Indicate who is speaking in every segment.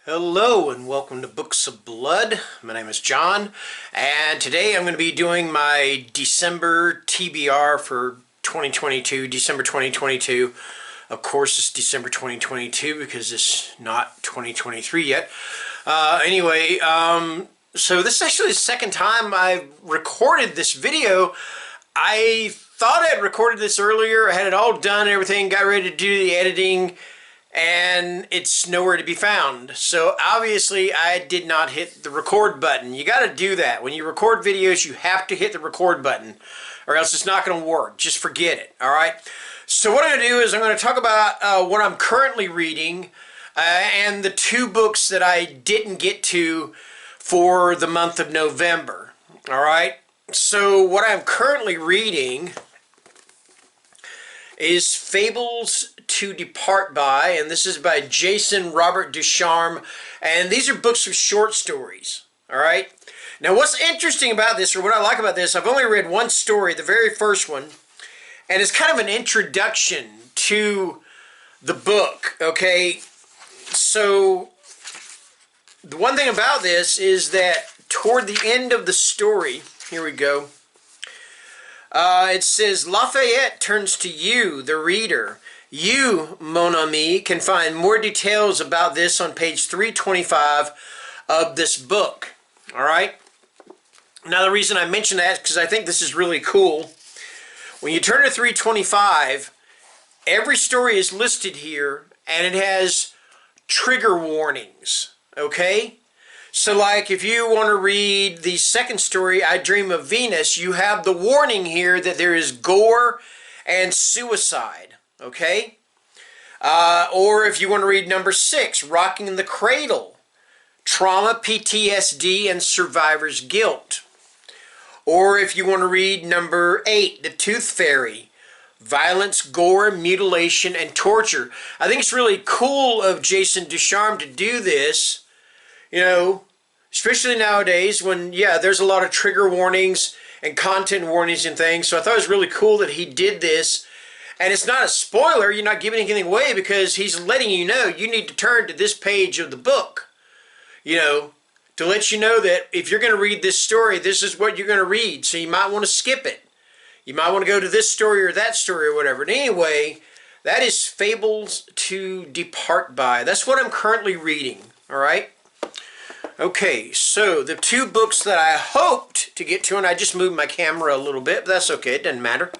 Speaker 1: Hello and welcome to Books of Blood. My name is John, and today I'm going to be doing my December TBR for 2022, December 2022. Of course, it's December 2022 because it's not 2023 yet. So this is actually the second time I've recorded this video. I thought I had recorded this earlier. I had it all done, everything, got ready to do the editing, and it's nowhere to be found. So obviously I did not hit the record button. You got to do that. When you record videos, you have to hit the record button or else it's not going to work. Just forget it. All right. So what I'm going to do is I'm going to talk about what I'm currently reading and the two books that I didn't get to for the month of November. All right. So what I'm currently reading is Fables to Depart By, and this is by Jason Robert Ducharme, and these are books of short stories. All right. Now, what's interesting about this, or what I like about this, I've only read one story, the very first one, and it's kind of an introduction to the book. Okay. So the one thing about this is that toward the end of the story, here we go. It says, Lafayette turns to you, the reader. You, mon ami, can find more details about this on page 325 of this book. All right? Now, the reason I mention that is because I think this is really cool. When you turn to 325, every story is listed here, and it has trigger warnings. Okay? So, like, if you want to read the second story, I Dream of Venus, you have the warning here that there is gore and suicide, okay? Or if you want to read number 6, Rocking in the Cradle, trauma, PTSD, and survivor's guilt. Or if you want to read number 8, The Tooth Fairy, violence, gore, mutilation, and torture. I think it's really cool of Jason Ducharme to do this. You know, especially nowadays when, yeah, there's a lot of trigger warnings and content warnings and things. So I thought it was really cool that he did this. And it's not a spoiler. You're not giving anything away because he's letting you know you need to turn to this page of the book. You know, to let you know that if you're going to read this story, this is what you're going to read. So you might want to skip it. You might want to go to this story or that story or whatever. And anyway, that is Fables to Depart By. That's what I'm currently reading. All right. Okay, so the two books that I hoped to get to, and I just moved my camera a little bit, but that's okay, it doesn't matter.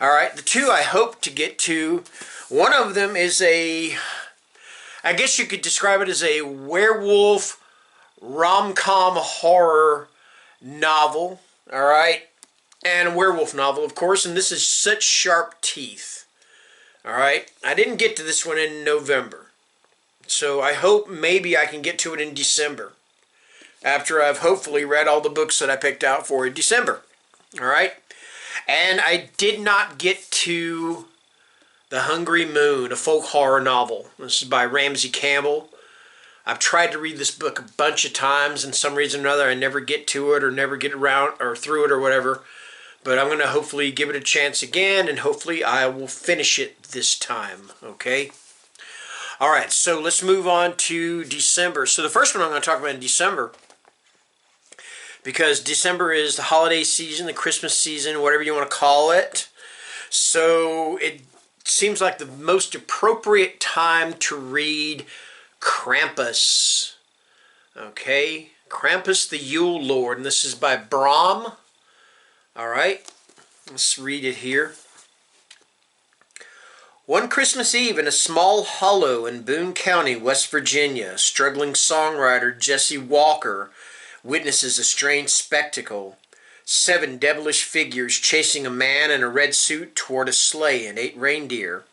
Speaker 1: All right, the two I hoped to get to, one of them is I guess you could describe it as a werewolf rom-com horror novel, all right, and a werewolf novel, of course, and this is Such Sharp Teeth, all right. I didn't get to this one in November. So I hope maybe I can get to it in December after I've hopefully read all the books that I picked out for December. All right. And I did not get to The Hungry Moon, a folk horror novel. This is by Ramsey Campbell. I've tried to read this book a bunch of times, and some reason or another I never get to it or never get around or through it or whatever. But I'm going to hopefully give it a chance again, and hopefully I will finish it this time. Okay. All right, so let's move on to December. So the first one I'm going to talk about in December, because December is the holiday season, the Christmas season, whatever you want to call it. So it seems like the most appropriate time to read Krampus. Okay, Krampus the Yule Lord, and this is by Bram. All right, let's read it here. One Christmas Eve in a small hollow in Boone County, West Virginia, struggling songwriter Jesse Walker witnesses a strange spectacle. 7 devilish figures chasing a man in a red suit toward a sleigh and 8 reindeer.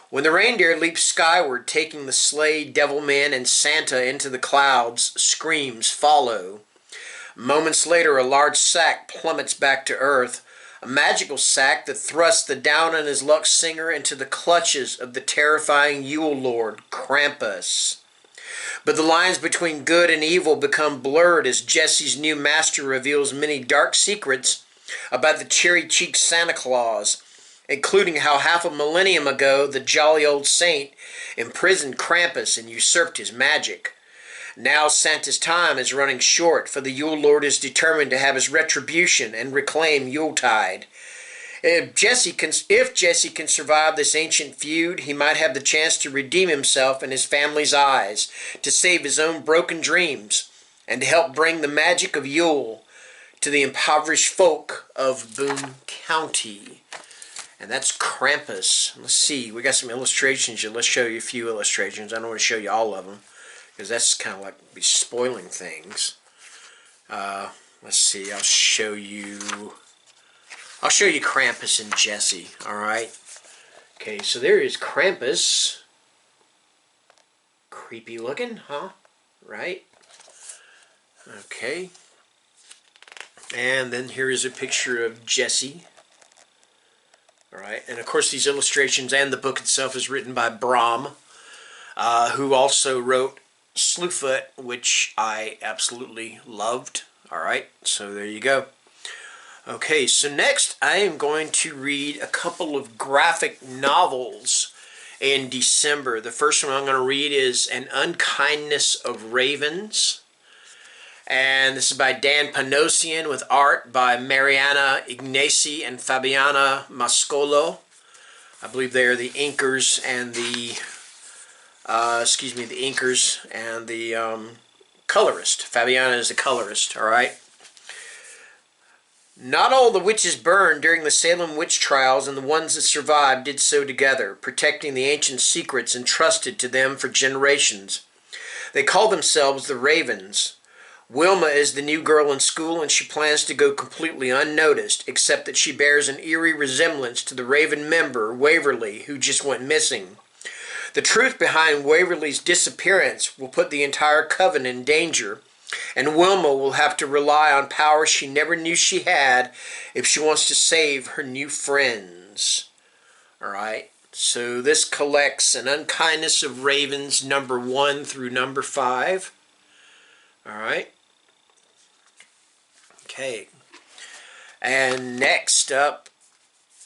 Speaker 1: When the reindeer leap skyward, taking the sleigh, Devilman, and Santa into the clouds, screams follow. Moments later, a large sack plummets back to earth. A magical sack that thrusts the down-on-his-luck singer into the clutches of the terrifying Yule Lord, Krampus. But the lines between good and evil become blurred as Jesse's new master reveals many dark secrets about the cherry-cheeked Santa Claus, including how half a millennium ago the jolly old saint imprisoned Krampus and usurped his magic. Now Santa's time is running short, for the Yule Lord is determined to have his retribution and reclaim Yuletide. If Jesse can survive this ancient feud, he might have the chance to redeem himself in his family's eyes, to save his own broken dreams, and to help bring the magic of Yule to the impoverished folk of Boone County. And that's Krampus. Let's see, we got some illustrations here. Let's show you a few illustrations. I don't want to show you all of them, because that's kind of like be spoiling things. Let's see, I'll show you Krampus and Jesse, alright? Okay, so there is Krampus. Creepy looking, huh? Right? Okay. And then here is a picture of Jesse. Alright, and of course these illustrations and the book itself is written by Brom, who also wrote Slewfoot, which I absolutely loved. Alright, so there you go. Okay, so next I am going to read a couple of graphic novels in December. The first one I'm going to read is An Unkindness of Ravens. And this is by Dan Panosian with art by Mariana Ignacy and Fabiana Mascolo. I believe they are the inkers and the colorist. Fabiana is the colorist, all right? Not all the witches burned during the Salem witch trials, and the ones that survived did so together, protecting the ancient secrets entrusted to them for generations. They call themselves the Ravens. Wilma is the new girl in school, and she plans to go completely unnoticed, except that she bears an eerie resemblance to the Raven member, Waverly, who just went missing. The truth behind Waverly's disappearance will put the entire coven in danger, and Wilma will have to rely on powers she never knew she had if she wants to save her new friends. Alright, so this collects An Unkindness of Ravens, number 1 through number 5. Alright. Okay. And next up,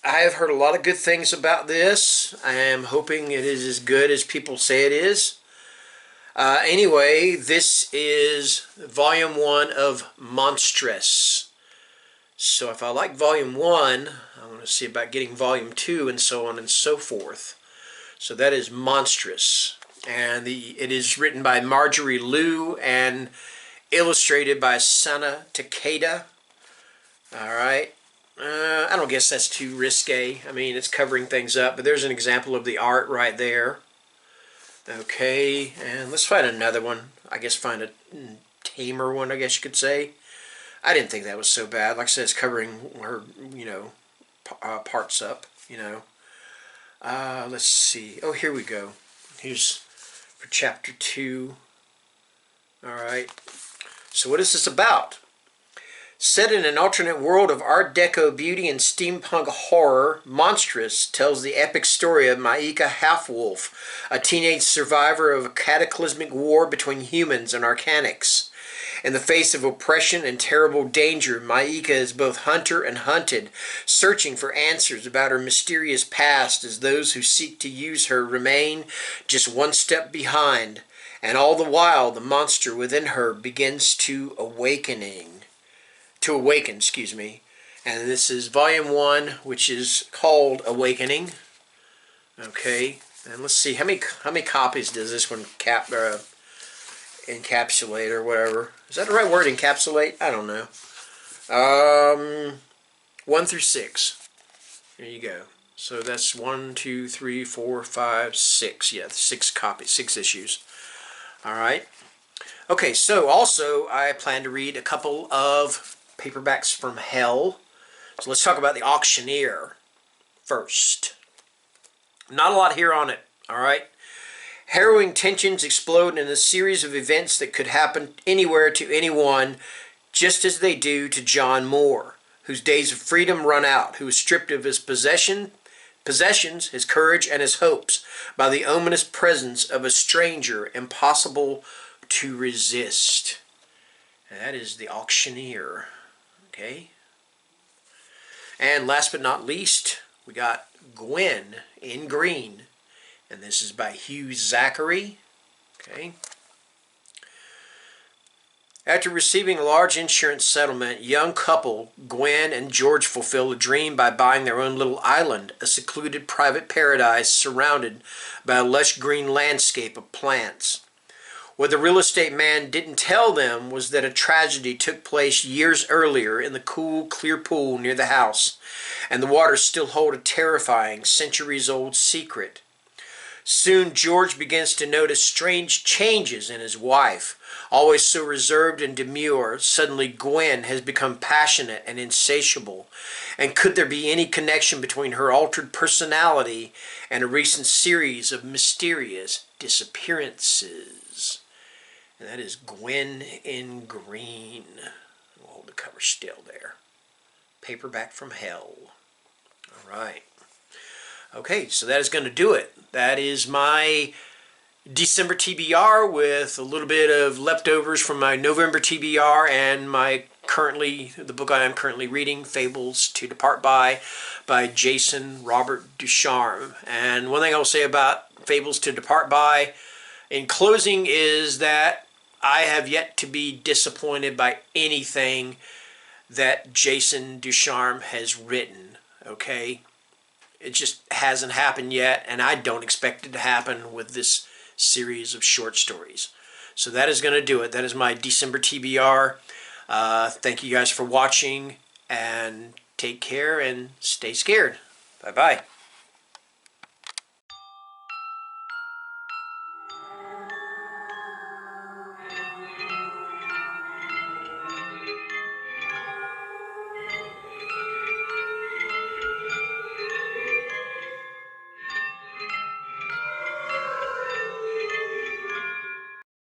Speaker 1: I have heard a lot of good things about this. I am hoping it is as good as people say it is. Anyway, this is Volume 1 of Monstrous. So if I like Volume 1, I want to see about getting Volume 2 and so on and so forth. So that is Monstrous. And it is written by Marjorie Liu and illustrated by Sana Takeda. Alright. I don't guess that's too risque. I mean, it's covering things up, but there's an example of the art right there. Okay, and let's find another one. I guess find a tamer one, I guess you could say. I didn't think that was so bad. Like I said, it's covering her, parts up, Let's see. Oh, here we go. Here's for chapter 2. Alright. So what is this about? Set in an alternate world of Art Deco beauty and steampunk horror, Monstrous tells the epic story of Maika Halfwolf, a teenage survivor of a cataclysmic war between humans and Arcanics. In the face of oppression and terrible danger, Maika is both hunter and hunted, searching for answers about her mysterious past as those who seek to use her remain just one step behind. And all the while, the monster within her begins to awaken. And this is Volume 1, which is called Awakening. Okay, and let's see, how many copies does this one encapsulate or whatever? Is that the right word, encapsulate? I don't know. 1 through 6. There you go. So that's 1, 2, 3, 4, 5, 6. Yeah, 6 copies, 6 issues. Alright. Okay, so also I plan to read a couple of paperbacks from hell. So let's talk about The Auctioneer first. Not a lot here on it, alright? Harrowing tensions explode in a series of events that could happen anywhere to anyone, just as they do to John Moore, whose days of freedom run out, who is stripped of his possessions, his courage, and his hopes by the ominous presence of a stranger impossible to resist. And that is The Auctioneer. Okay. And last but not least, we got Gwen in Green. And this is by Hugh Zachary. Okay. After receiving a large insurance settlement, young couple Gwen and George fulfill a dream by buying their own little island, a secluded private paradise surrounded by a lush green landscape of plants. What the real estate man didn't tell them was that a tragedy took place years earlier in the cool, clear pool near the house, and the waters still hold a terrifying, centuries-old secret. Soon George begins to notice strange changes in his wife. Always so reserved and demure, suddenly Gwen has become passionate and insatiable. And could there be any connection between her altered personality and a recent series of mysterious disappearances? And that is Gwen in Green. We'll hold the cover still there. Paperback from hell. All right. Okay, so that is going to do it. That is my December TBR with a little bit of leftovers from my November TBR and the book I am currently reading, Fables to Depart by Jason Robert Ducharme. And one thing I will say about Fables to Depart by, in closing, is that I have yet to be disappointed by anything that Jason Ducharme has written, okay? It just hasn't happened yet, and I don't expect it to happen with this series of short stories. So that is going to do it. That is my December TBR. Thank you guys for watching, and take care and stay scared. Bye-bye.